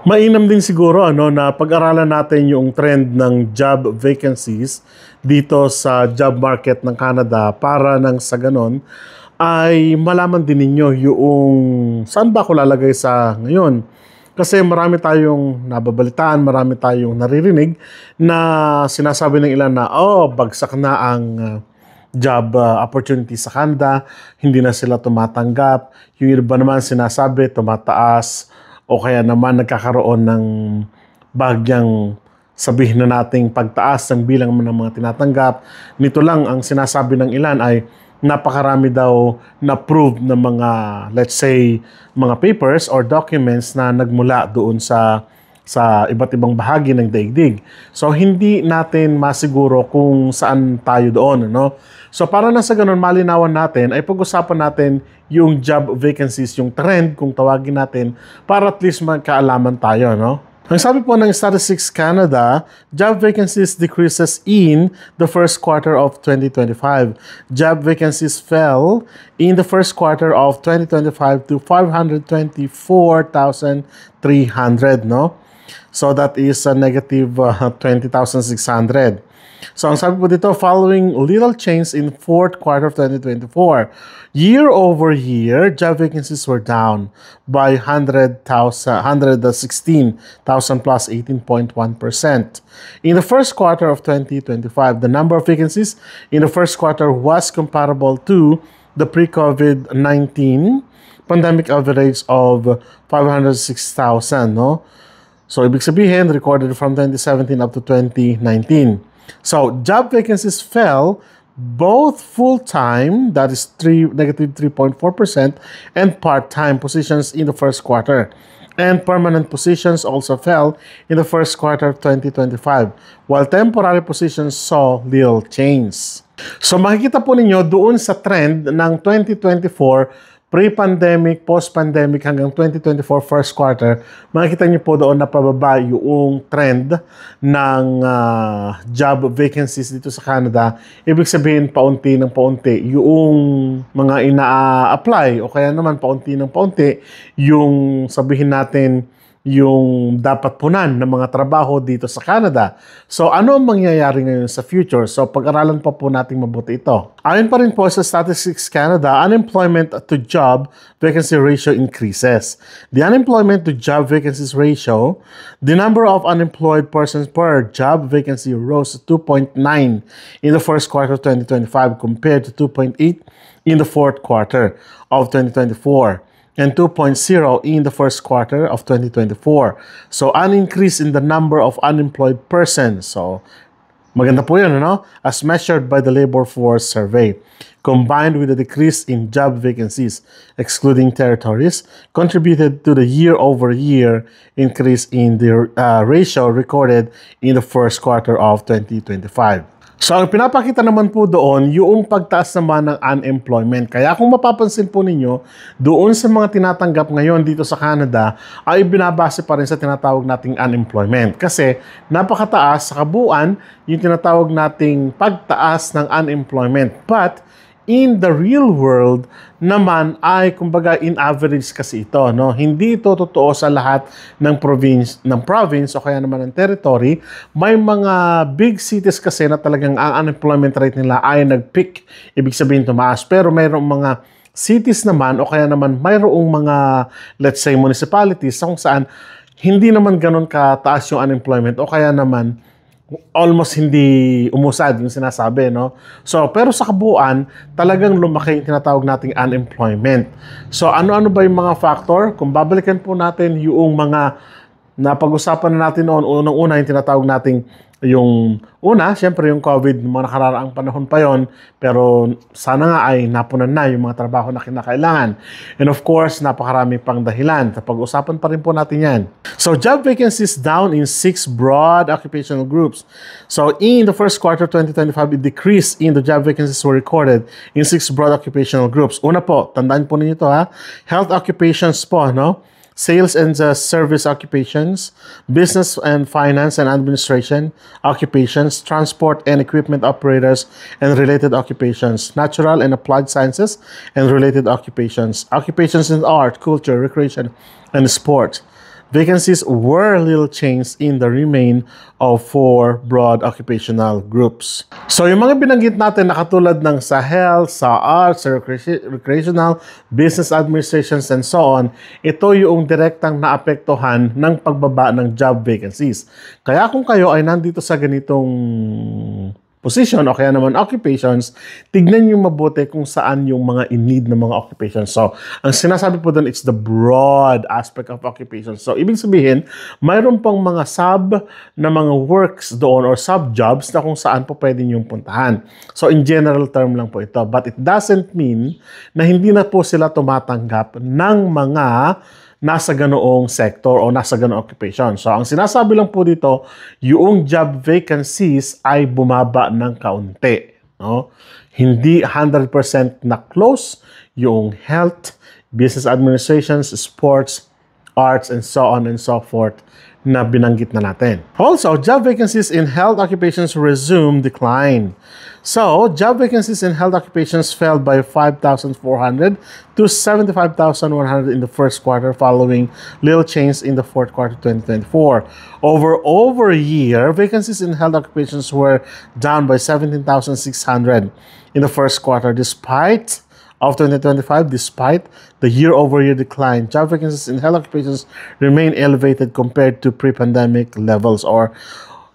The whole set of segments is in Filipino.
Mainam din siguro na pag-aralan natin yung trend ng job vacancies dito sa job market ng Canada para nang sa ganon ay malaman din ninyo yung saan ba ako lalagay sa ngayon. Kasi marami tayong nababalitaan, marami tayong naririnig na sinasabi ng ilan na bagsak na ang job opportunity sa Canada, hindi na sila tumatanggap. Yung iba naman sinasabi tumataas o kaya naman nagkakaroon ng bagyang sabihin na nating pagtaas ng bilang ng mga tinatanggap. Nito lang ang sinasabi ng ilan ay napakarami daw na prove ng mga, let's say, mga papers or documents na nagmula doon sa iba't ibang bahagi ng daigdig. So, hindi natin masiguro kung saan tayo doon, So, para na sa ganun, malinawan natin, ay pag-usapan natin yung job vacancies, yung trend, kung tawagin natin, para at least magkaalaman tayo, Ang sabi po ng Statistics Canada, job vacancies decreases in the first quarter of 2025. Job vacancies fell in the first quarter of 2025 to 524,300, So that is a negative 20,600. So ang sabi po dito, following little change in fourth quarter of 2024, year over year, job vacancies were down by 116,000 plus 18.1%. In the first quarter of 2025, the number of vacancies in the first quarter was comparable to the pre-COVID-19 pandemic average of 506,000, So, ibig sabihin, recorded from 2017 up to 2019. So, job vacancies fell both full-time, that is negative 3.4%, and part-time positions in the first quarter. And permanent positions also fell in the first quarter of 2025, while temporary positions saw little change. So, makikita po ninyo doon sa trend ng 2024 pre-pandemic, post-pandemic hanggang 2024 first quarter, makikita niyo po doon na pababa yung trend ng job vacancies dito sa Canada. Ibig sabihin, paunti ng paunti yung mga ina-apply o kaya naman paunti ng paunti yung sabihin natin yung dapat punan ng mga trabaho dito sa Canada. So, ano ang mangyayari ngayon sa future? So, pag-aralan pa po natin mabuti ito. Ayon pa rin po sa Statistics Canada, unemployment to job vacancy ratio increases. The unemployment to job vacancies ratio, the number of unemployed persons per job vacancy rose to 2.9 in the first quarter of 2025 compared to 2.8 in the fourth quarter of 2024. And 2.0 in the first quarter of 2024. So, an increase in the number of unemployed persons. So, maganda po yun, As measured by the Labor Force Survey, combined with a decrease in job vacancies, excluding territories, contributed to the year-over-year increase in the ratio recorded in the first quarter of 2025. So, ang pinapakita naman po doon, yung pagtaas naman ng unemployment. Kaya kung mapapansin po ninyo, doon sa mga tinatanggap ngayon dito sa Canada, ay binabase pa rin sa tinatawag nating unemployment. Kasi napakataas sa kabuuan yung tinatawag nating pagtaas ng unemployment. But in the real world naman ay kumbaga in average kasi ito, Hindi ito totoo sa lahat ng province o kaya naman ng territory. May mga big cities kasi na talagang ang unemployment rate nila ay nag-peak, ibig sabihin tumaas. Pero mayroong mga cities naman o kaya naman mayroong mga, let's say, municipalities kung saan hindi naman ganun kataas yung unemployment o kaya naman almost hindi umusad yung sinasabi, So, pero sa kabuuan, talagang lumaki yung tinatawag nating unemployment. So, ano-ano ba yung mga factor? Kung babalikan po natin yung mga napag-usapan na natin noon, unang-una yung tinatawag nating yung una, syempre yung COVID, mga nakaraang panahon pa yon, pero sana nga ay napunan na yung mga trabaho na kinakailangan. And of course, napakarami pang dahilan. Pag-usapan pa rin po natin yan. So, job vacancies down in 6 broad occupational groups. So, in the first quarter of 2025, a decrease in the job vacancies were recorded in 6 broad occupational groups. Una po, tandaan po ninyo ito, health occupations po, sales and service occupations, business and finance and administration occupations, transport and equipment operators and related occupations, natural and applied sciences and related occupations, occupations in art, culture, recreation, and sport. vacancies were little changed in the remain of 4 broad occupational groups. So yung mga binanggit natin na katulad ng sa health, sa arts, sa recreational, business administrations, and so on, ito yung direktang naapektuhan ng pagbaba ng job vacancies. Kaya kung kayo ay nandito sa ganitong position o kaya naman occupations, tignan nyo mabuti kung saan yung mga in-need na mga occupations. So, ang sinasabi po doon, it's the broad aspect of occupations. So, ibig sabihin, mayroon pang mga sub na mga works doon or sub-jobs na kung saan po pwede nyong puntahan. So, in general term lang po ito. But it doesn't mean na hindi na po sila tumatanggap ng mga nasa ganoong sector o nasa ganoong occupation. So, ang sinasabi lang po dito, yung job vacancies ay bumaba ng kaunti. No? Hindi 100% na close yung health, business administrations, sports, arts, and so on and so forth na binanggit na natin. Also, job vacancies in health occupations resume decline. So, job vacancies in health occupations fell by 5,400 to 75,100 in the first quarter following little change in the fourth quarter 2024. Over a year, vacancies in health occupations were down by 17,600 in the first quarter despite the year-over-year decline. Job vacancies in health occupations remain elevated compared to pre-pandemic levels or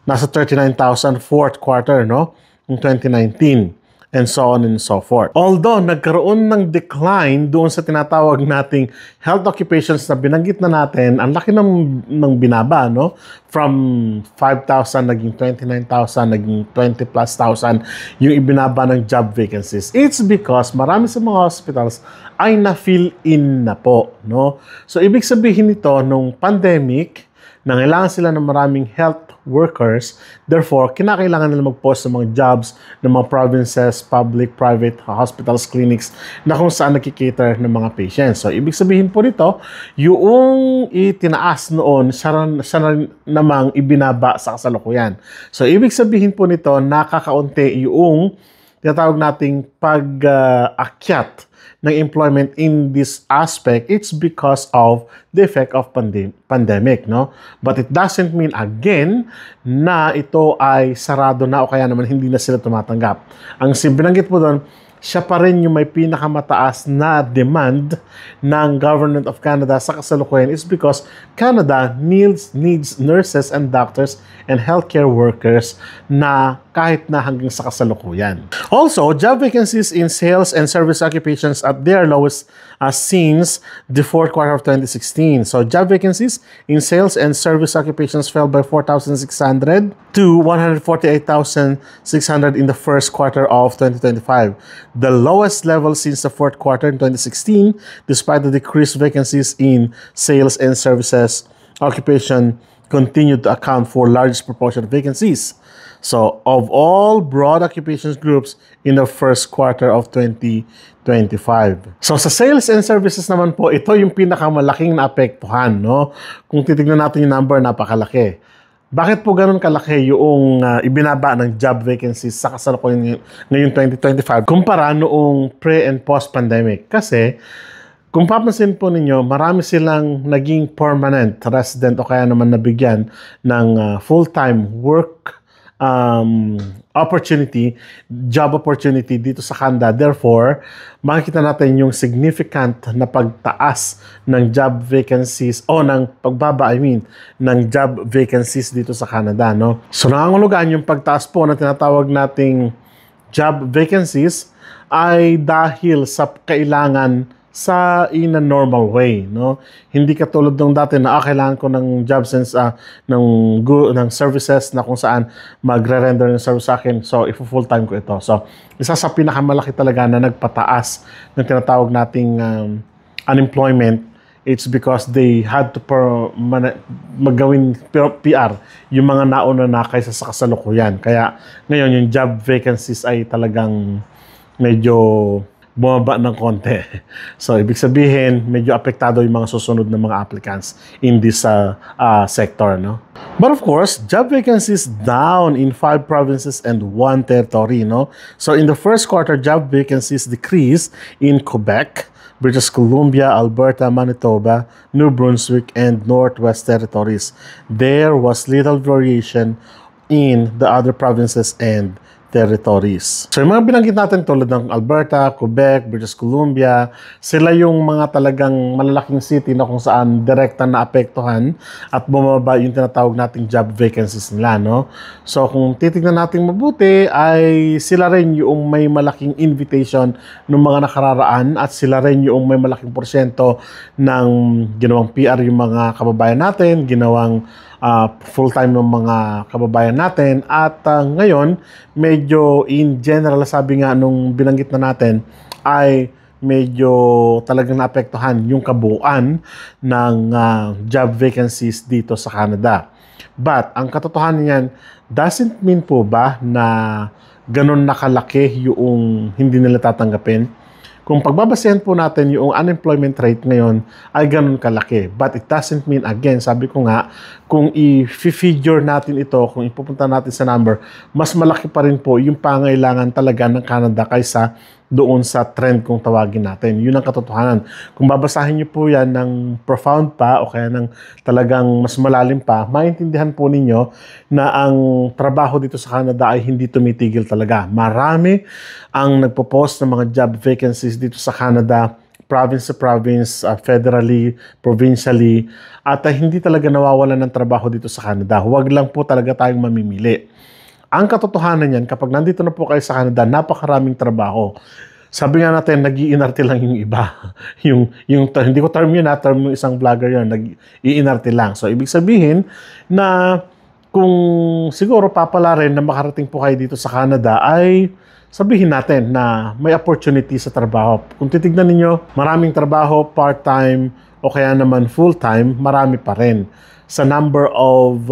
nasa 39,000 fourth quarter, no? In 2019, and so on and so forth. Although nagkaroon ng decline doon sa tinatawag nating health occupations na binanggit na natin, ang laki ng binaba, no? From 5,000 naging 29,000, naging 20 plus thousand yung ibinaba ng job vacancies. It's because marami sa mga hospitals ay na-fill in na po, no? So ibig sabihin nito nung pandemic, nangailangan sila ng maraming health workers, therefore, kinakailangan nila mag-post ng mga jobs ng mga provinces, public, private, hospitals, clinics, na kung saan nakikater ng mga patients. So, ibig sabihin po nito, yung itinaas noon, siya namang ibinaba sa kasalukuyan. So, ibig sabihin po nito, nakakaunti yung tinatawag nating pag-akyat ng employment in this aspect. It's because of the effect of pandemic, no? But it doesn't mean again na ito ay sarado na o kaya naman hindi na sila tumatanggap. Ang binanggit po doon, siya pa rin yung may pinakamataas na demand ng Government of Canada sa kasalukuyan is because Canada needs nurses and doctors and healthcare workers na kahit na hanggang sa kasalukuyan. Also, job vacancies in sales and service occupations at their lowest since the fourth quarter of 2016. So, job vacancies in sales and service occupations fell by 4,600 to 148,600 in the first quarter of 2025. The lowest level since the fourth quarter in 2016, despite the decreased vacancies in sales and services occupation continued to account for largest proportion of vacancies. So, of all broad occupations groups in the first quarter of 2025. So, sa sales and services naman po, ito yung pinakamalaking naapektuhan, no? Kung titignan natin yung number, napakalaki. Bakit po ganun kalaki yung ibinaba ng job vacancies sa kasalukuyan ngayong 2025 kumpara noong pre- and post-pandemic? Kasi, kung papansin po ninyo, marami silang naging permanent resident o kaya naman nabigyan ng full-time work job opportunity dito sa Canada. Therefore, makikita natin yung significant na pagtaas ng job vacancies o ng pagbaba, ng job vacancies dito sa Canada, no? So, nangangulugan yung pagtaas po na tinatawag nating job vacancies ay dahil sa kailangan sa in a normal way, no? Hindi katulad nung dati na kailangan ko ng job sense ng services na kung saan magre-render ng service sa akin. So, full time ko ito. So, isa sa pinakamalaki talaga na nagpataas ng tinatawag nating unemployment, it's because they had to magawin PR yung mga nauna na kaysa sa kasalukuyan. Kaya ngayon yung job vacancies ay talagang medyo bumaba ng konti. So, ibig sabihin, medyo apektado yung mga susunod na mga applicants in this sector, no? But of course, job vacancies down in 5 provinces and 1 territory, no? So, in the first quarter, job vacancies decreased in Quebec British Columbia, Alberta, Manitoba, New Brunswick, and Northwest Territories. There was little variation in the other provinces and territories. So yung mga binanggit natin tulad ng Alberta, Quebec, British Columbia, sila yung mga talagang malalaking city na kung saan direkta na apektuhan at bumaba yung tinatawag nating job vacancies nila, no? So kung titignan natin mabuti ay sila rin yung may malaking invitation ng mga nakararaan at sila rin yung may malaking porsyento ng ginawang PR yung mga kababayan natin, ginawang full-time ng mga kababayan natin at ngayon medyo in general sabi nga nung binanggit na natin ay medyo talagang naapektuhan yung kabuuan ng job vacancies dito sa Canada. But ang katotohanan niyan doesn't mean po ba na ganun nakalaki yung hindi nila tatanggapin. Kung pagbabasehan po natin yung unemployment rate ngayon ay ganun kalaki. But it doesn't mean, again, sabi ko nga, kung i-figure natin ito, kung ipupunta natin sa number, mas malaki pa rin po yung pangailangan talaga ng Canada kaysa doon sa trend kung tawagin natin. Yun ang katotohanan. Kung babasahin niyo po yan ng profound pa o kaya ng talagang mas malalim pa, maintindihan po ninyo na ang trabaho dito sa Canada ay hindi tumitigil talaga. Marami ang nagpo-post ng mga job vacancies dito sa Canada, province to province, federally, provincially, at hindi talaga nawawalan ng trabaho dito sa Canada. Huwag lang po talaga tayong mamimili. Ang katotohanan yan, kapag nandito na po kayo sa Canada, napakaraming trabaho. Sabi nga natin, nag-iinarte lang yung iba. Hindi ko term yun, term yung isang vlogger yun, nag-iinarte lang. So, ibig sabihin na kung siguro papala rin na makarating po kayo dito sa Canada, ay sabihin natin na may opportunity sa trabaho. Kung titignan ninyo, maraming trabaho, part-time, o kaya naman full-time, marami pa rin. Sa number of,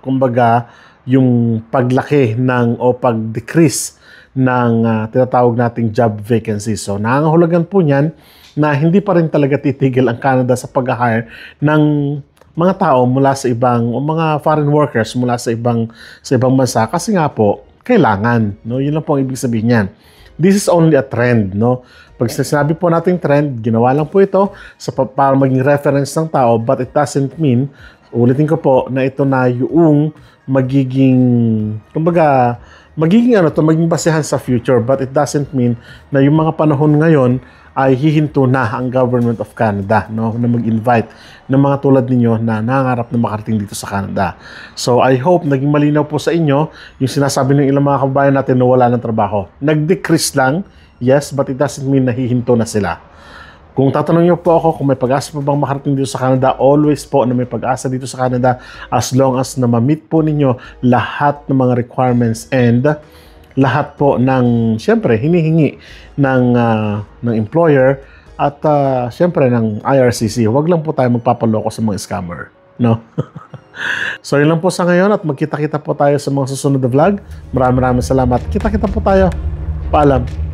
kumbaga, yung paglaki o pag-decrease ng tinatawag nating job vacancies. So, nangangahulugan po niyan na hindi pa rin talaga titigil ang Canada sa pag-hire ng mga tao mula sa ibang, o mga foreign workers mula sa ibang bansa kasi nga po, kailangan. No? Yun lang po ang ibig sabihin niyan. This is only a trend. No? Pag sinabi po natin trend, ginawa lang po ito para maging reference ng tao, but it doesn't mean, ulitin ko po, na ito na yung magiging, kumbaga, magiging basehan sa future, but it doesn't mean na yung mga panahon ngayon ay hihinto na ang Government of Canada, no, na mag-invite ng mga tulad ninyo na nangangarap na makarating dito sa Canada. So I hope naging malinaw po sa inyo yung sinasabi ng ilang mga kababayan natin na wala ng trabaho. Nag-decrease lang, yes, but it doesn't mean na hihinto na sila. Kung tatanungin niyo po ako kung may pag-asa pa bang makarating dito sa Canada, always po na may pag-asa dito sa Canada as long as na ma-meet po ninyo lahat ng mga requirements and lahat po ng, siyempre, hinihingi ng employer at siyempre ng IRCC. Huwag lang po tayo magpapaloko sa mga scammer. No? So yun lang po sa ngayon at magkita-kita po tayo sa mga susunod na vlog. Maraming salamat. Kita-kita po tayo. Paalam.